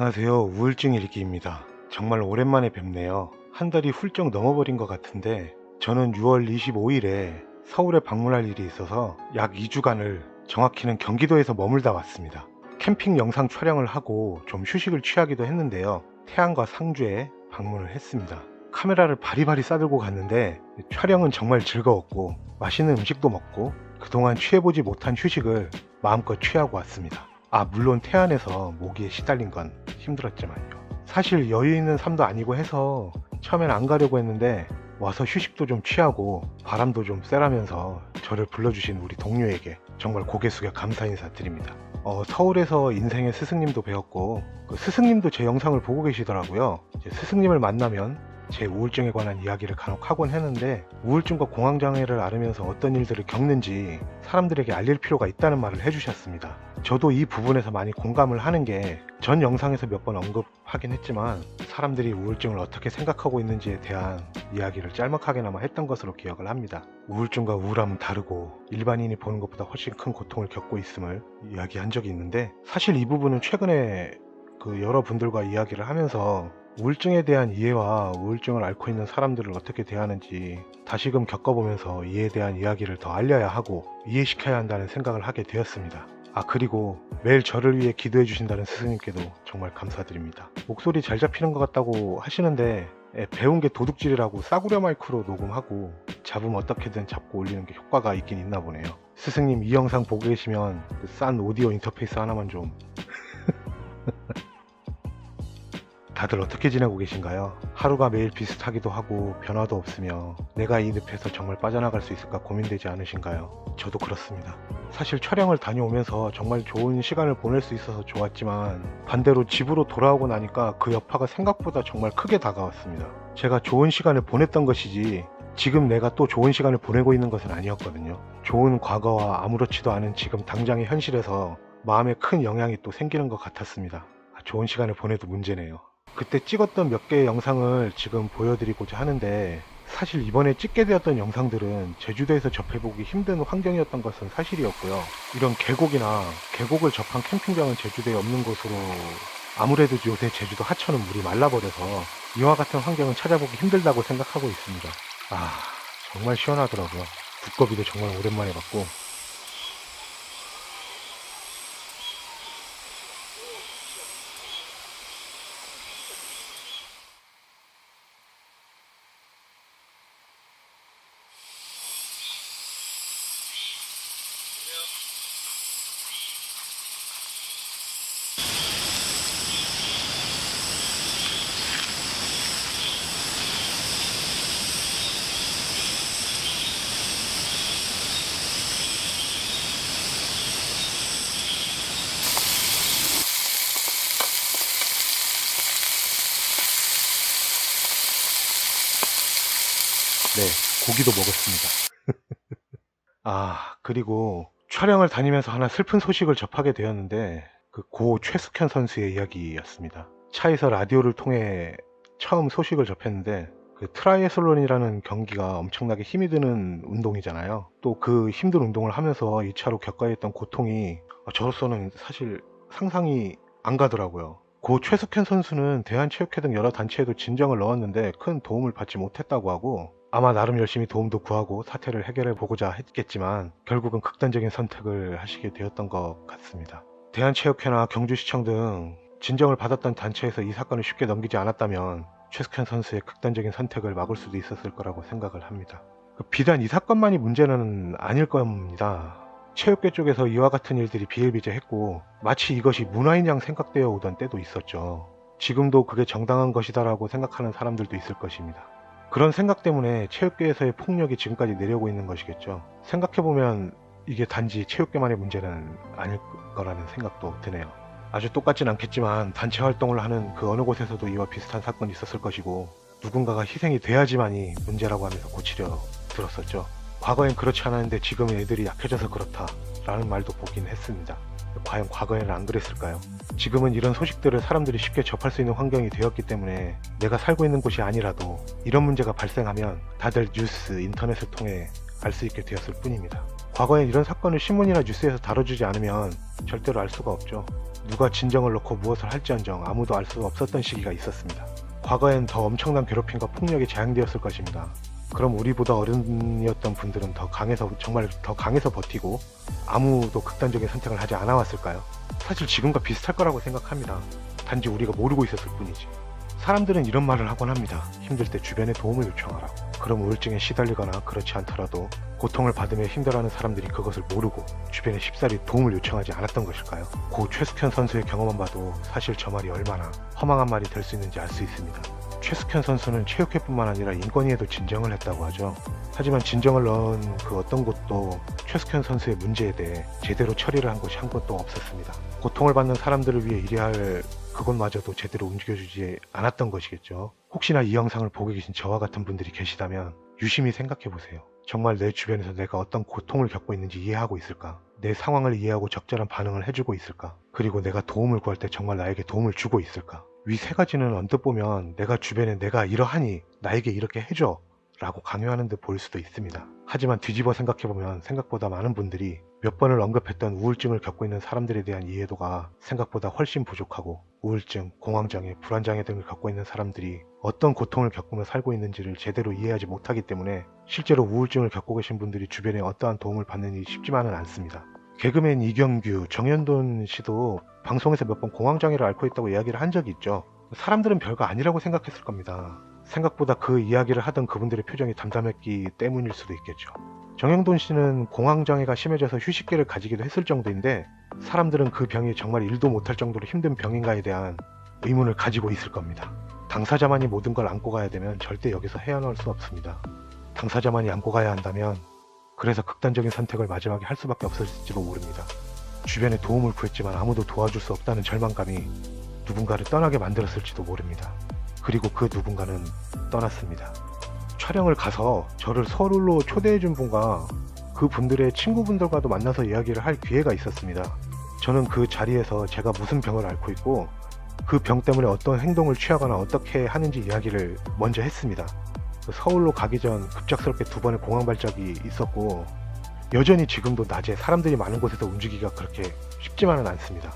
안녕하세요. 우울증 일기입니다. 정말 오랜만에 뵙네요. 한 달이 훌쩍 넘어버린 것 같은데 저는 6월 25일에 서울에 방문할 일이 있어서 약 2주간을 정확히는 경기도에서 머물다 왔습니다. 캠핑 영상 촬영을 하고 좀 휴식을 취하기도 했는데요. 태안과 상주에 방문을 했습니다. 카메라를 바리바리 싸들고 갔는데 촬영은 정말 즐거웠고 맛있는 음식도 먹고 그동안 취해보지 못한 휴식을 마음껏 취하고 왔습니다. 물론 태안에서 모기에 시달린 건 힘들었지만요. 사실 여유 있는 삶도 아니고 해서 처음엔 안 가려고 했는데 와서 휴식도 좀 취하고 바람도 좀 쐬라면서 저를 불러주신 우리 동료에게 정말 고개 숙여 감사 인사 드립니다. 서울에서 인생의 스승님도 배웠고 그 스승님도 제 영상을 보고 계시더라고요. 스승님을 만나면 제 우울증에 관한 이야기를 간혹 하곤 했는데 우울증과 공황장애를 앓으면서 어떤 일들을 겪는지 사람들에게 알릴 필요가 있다는 말을 해주셨습니다. 저도 이 부분에서 많이 공감을 하는 게 전 영상에서 몇 번 언급하긴 했지만 사람들이 우울증을 어떻게 생각하고 있는지에 대한 이야기를 짤막하게나마 했던 것으로 기억을 합니다. 우울증과 우울함은 다르고 일반인이 보는 것보다 훨씬 큰 고통을 겪고 있음을 이야기한 적이 있는데 사실 이 부분은 최근에 여러분들과 이야기를 하면서 우울증에 대한 이해와 우울증을 앓고 있는 사람들을 어떻게 대하는지 다시금 겪어보면서 이에 대한 이야기를 더 알려야 하고 이해시켜야 한다는 생각을 하게 되었습니다. 그리고 매일 저를 위해 기도해 주신다는 스승님께도 정말 감사드립니다. 목소리 잘 잡히는 것 같다고 하시는데 배운 게 도둑질이라고 싸구려 마이크로 녹음하고 잡으면 어떻게든 잡고 올리는 게 효과가 있긴 있나 보네요. 스승님 이 영상 보고 계시면 싼 오디오 인터페이스 하나만 좀 다들 어떻게 지내고 계신가요? 하루가 매일 비슷하기도 하고 변화도 없으며 내가 이 늪에서 정말 빠져나갈 수 있을까 고민되지 않으신가요? 저도 그렇습니다. 사실 촬영을 다녀오면서 정말 좋은 시간을 보낼 수 있어서 좋았지만 반대로 집으로 돌아오고 나니까 그 여파가 생각보다 정말 크게 다가왔습니다. 제가 좋은 시간을 보냈던 것이지 지금 내가 또 좋은 시간을 보내고 있는 것은 아니었거든요. 좋은 과거와 아무렇지도 않은 지금 당장의 현실에서 마음에 큰 영향이 또 생기는 것 같았습니다. 좋은 시간을 보내도 문제네요. 그때 찍었던 몇 개의 영상을 지금 보여드리고자 하는데 사실 이번에 찍게 되었던 영상들은 제주도에서 접해보기 힘든 환경이었던 것은 사실이었고요. 이런 계곡을 접한 캠핑장은 제주도에 없는 곳으로 아무래도 요새 제주도 하천은 물이 말라버려서 이와 같은 환경은 찾아보기 힘들다고 생각하고 있습니다. 정말 시원하더라고요. 두꺼비도 정말 오랜만에 봤고 네, 고기도 먹었습니다. 그리고 촬영을 다니면서 하나 슬픈 소식을 접하게 되었는데 고 최숙현 선수의 이야기였습니다. 차에서 라디오를 통해 처음 소식을 접했는데 트라이애슬론이라는 경기가 엄청나게 힘이 드는 운동이잖아요. 또 그 힘든 운동을 하면서 2차로 겪어야 했던 고통이 저로서는 사실 상상이 안 가더라고요. 고 최숙현 선수는 대한체육회 등 여러 단체에도 진정을 넣었는데 큰 도움을 받지 못했다고 하고 아마 나름 열심히 도움도 구하고 사태를 해결해 보고자 했겠지만 결국은 극단적인 선택을 하시게 되었던 것 같습니다. 대한체육회나 경주시청 등 진정을 받았던 단체에서 이 사건을 쉽게 넘기지 않았다면 최숙현 선수의 극단적인 선택을 막을 수도 있었을 거라고 생각을 합니다. 비단 이 사건만이 문제는 아닐 겁니다. 체육계 쪽에서 이와 같은 일들이 비일비재했고 마치 이것이 문화인 양 생각되어 오던 때도 있었죠. 지금도 그게 정당한 것이다라고 생각하는 사람들도 있을 것입니다. 그런 생각 때문에 체육계에서의 폭력이 지금까지 내려오고 있는 것이겠죠. 생각해보면 이게 단지 체육계만의 문제는 아닐 거라는 생각도 드네요. 아주 똑같진 않겠지만 단체 활동을 하는 그 어느 곳에서도 이와 비슷한 사건이 있었을 것이고 누군가가 희생이 돼야지만이 문제라고 하면서 고치려 들었었죠. 과거엔 그렇지 않았는데 지금은 애들이 약해져서 그렇다 라는 말도 보긴 했습니다. 과연 과거에는 안 그랬을까요? 지금은 이런 소식들을 사람들이 쉽게 접할 수 있는 환경이 되었기 때문에 내가 살고 있는 곳이 아니라도 이런 문제가 발생하면 다들 뉴스, 인터넷을 통해 알 수 있게 되었을 뿐입니다. 과거엔 이런 사건을 신문이나 뉴스에서 다뤄주지 않으면 절대로 알 수가 없죠. 누가 진정을 놓고 무엇을 할지언정 아무도 알 수 없었던 시기가 있었습니다. 과거엔 더 엄청난 괴롭힘과 폭력이 재앙되었을 것입니다. 그럼 우리보다 어른이었던 분들은 정말 더 강해서 버티고 아무도 극단적인 선택을 하지 않아 왔을까요? 사실 지금과 비슷할 거라고 생각합니다. 단지 우리가 모르고 있었을 뿐이지. 사람들은 이런 말을 하곤 합니다. 힘들 때 주변에 도움을 요청하라고. 그럼 우울증에 시달리거나 그렇지 않더라도 고통을 받으며 힘들어하는 사람들이 그것을 모르고 주변에 쉽사리 도움을 요청하지 않았던 것일까요? 고 최숙현 선수의 경험만 봐도 사실 저 말이 얼마나 허망한 말이 될 수 있는지 알 수 있습니다. 최숙현 선수는 체육회뿐만 아니라 인권위에도 진정을 했다고 하죠. 하지만 진정을 넣은 그 어떤 곳도 최숙현 선수의 문제에 대해 제대로 처리를 한 곳이 한 곳도 없었습니다. 고통을 받는 사람들을 위해 일해야 할 그것마저도 제대로 움직여주지 않았던 것이겠죠. 혹시나 이 영상을 보고 계신 저와 같은 분들이 계시다면 유심히 생각해보세요. 정말 내 주변에서 내가 어떤 고통을 겪고 있는지 이해하고 있을까? 내 상황을 이해하고 적절한 반응을 해주고 있을까? 그리고 내가 도움을 구할 때 정말 나에게 도움을 주고 있을까? 위 세 가지는 언뜻 보면 내가 주변에 내가 이러하니 나에게 이렇게 해줘 라고 강요하는 듯 보일 수도 있습니다. 하지만 뒤집어 생각해보면 생각보다 많은 분들이 몇 번을 언급했던 우울증을 겪고 있는 사람들에 대한 이해도가 생각보다 훨씬 부족하고 우울증, 공황장애, 불안장애 등을 겪고 있는 사람들이 어떤 고통을 겪으며 살고 있는지를 제대로 이해하지 못하기 때문에 실제로 우울증을 겪고 계신 분들이 주변에 어떠한 도움을 받는 일이 쉽지만은 않습니다. 개그맨 이경규, 정현돈 씨도 방송에서 몇 번 공황장애를 앓고 있다고 이야기를 한 적이 있죠. 사람들은 별거 아니라고 생각했을 겁니다. 생각보다 그 이야기를 하던 그분들의 표정이 담담했기 때문일 수도 있겠죠. 정영돈 씨는 공황장애가 심해져서 휴식기를 가지기도 했을 정도인데 사람들은 그 병이 정말 일도 못할 정도로 힘든 병인가에 대한 의문을 가지고 있을 겁니다. 당사자만이 모든 걸 안고 가야 되면 절대 여기서 헤어나올 수 없습니다. 당사자만이 안고 가야 한다면 그래서 극단적인 선택을 마지막에 할 수밖에 없었을지도 모릅니다. 주변에 도움을 구했지만 아무도 도와줄 수 없다는 절망감이 누군가를 떠나게 만들었을지도 모릅니다. 그리고 그 누군가는 떠났습니다. 촬영을 가서 저를 서울로 초대해준 분과 그 분들의 친구분들과도 만나서 이야기를 할 기회가 있었습니다. 저는 그 자리에서 제가 무슨 병을 앓고 있고 그 병 때문에 어떤 행동을 취하거나 어떻게 하는지 이야기를 먼저 했습니다. 서울로 가기 전 급작스럽게 2번의 공황 발작이 있었고 여전히 지금도 낮에 사람들이 많은 곳에서 움직이기가 그렇게 쉽지만은 않습니다.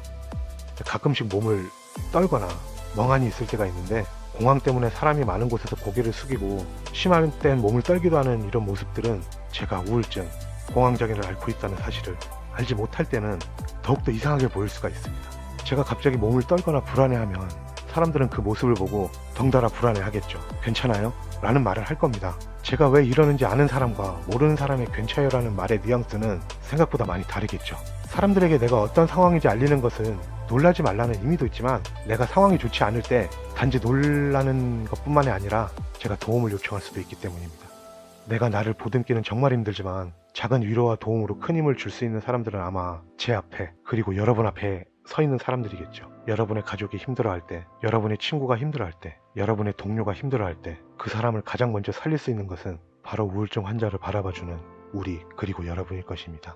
가끔씩 몸을 떨거나 멍하니 있을 때가 있는데 공황 때문에 사람이 많은 곳에서 고개를 숙이고 심할 땐 몸을 떨기도 하는 이런 모습들은 제가 우울증, 공황장애를 앓고 있다는 사실을 알지 못할 때는 더욱더 이상하게 보일 수가 있습니다. 제가 갑자기 몸을 떨거나 불안해하면 사람들은 그 모습을 보고 덩달아 불안해하겠죠. 괜찮아요? 라는 말을 할 겁니다. 제가 왜 이러는지 아는 사람과 모르는 사람의 괜찮아요 라는 말의 뉘앙스는 생각보다 많이 다르겠죠. 사람들에게 내가 어떤 상황인지 알리는 것은 놀라지 말라는 의미도 있지만 내가 상황이 좋지 않을 때 단지 놀라는 것뿐만이 아니라 제가 도움을 요청할 수도 있기 때문입니다. 내가 나를 보듬기는 정말 힘들지만 작은 위로와 도움으로 큰 힘을 줄 수 있는 사람들은 아마 제 앞에 그리고 여러분 앞에 서 있는 사람들이겠죠. 여러분의 가족이 힘들어할 때, 여러분의 친구가 힘들어할 때, 여러분의 동료가 힘들어할 때 그 사람을 가장 먼저 살릴 수 있는 것은 바로 우울증 환자를 바라봐주는 우리 그리고 여러분일 것입니다.